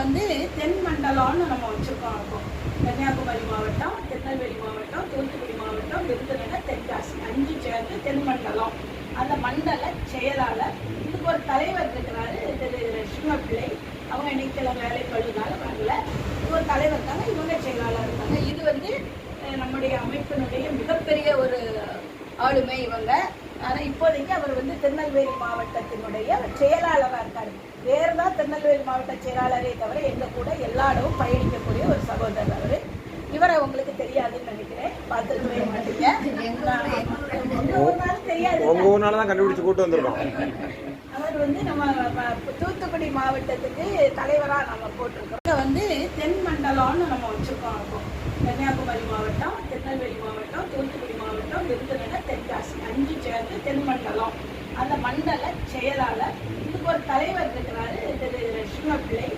வந்து தென் மண்டலம்னு நம்ம வச்சுருக்கோம். இருக்கும் கன்னியாகுமரி மாவட்டம், திருநெல்வேலி மாவட்டம், தூத்துக்குடி மாவட்டம், விருதுநகர், தென்காசி 5 சேர்ந்து தென் மண்டலம். அந்த மண்டல செயலாளர், இதுக்கு ஒரு தலைவர் இருக்கிறாரு, திரு சிவப்பிள்ளை. அவங்க இன்னைக்கு வேலை பழுனால வரல. ஒரு தலைவர் இருக்காங்க, இவங்க செயலாளர் இருக்காங்க. இது வந்து நம்முடைய அமைப்பினுடைய மிகப்பெரிய ஒரு ஆளுமை இவங்க. ஆனால் இப்போதைக்கு அவர் வந்து திருநெல்வேலி மாவட்டத்தினுடைய செயலாளராக இருக்காரு. வேறு தான் திருநெல்வேலி மாவட்ட செயலாளரே தவிர எங்கள் கூட எல்லா இடமும் பயணிக்கக்கூடிய ஒரு சகோதரர் அவர். இவரை உங்களுக்கு தெரியாதுன்னு நினைக்கிறேன், பார்த்துருக்கவே மாட்டீங்க. தெரியாது, உங்க ஊர்னால தான் கண்டுபிடிச்சு கூட்டு வந்திருக்கோம். அவர் வந்து நம்ம தூத்துக்குடி மாவட்டத்துக்கு தலைவராக நம்ம போட்டிருக்கோம். இங்கே வந்து தென் மண்டலம்னு நம்ம வச்சுருக்கோம். இருக்கும் கன்னியாகுமரி மாவட்டம், திருநெல்வேலி மாவட்டம், தூத்துக்குடி மாவட்டம், விருதுநகர், தென்காசி 5 சேர்ந்து தென் மண்டலம். அந்த மண்டல செயலாளர், இதுக்கு ஒரு தலைவர் இருக்கிறாரு, திரு சிவப்பிள்ளை.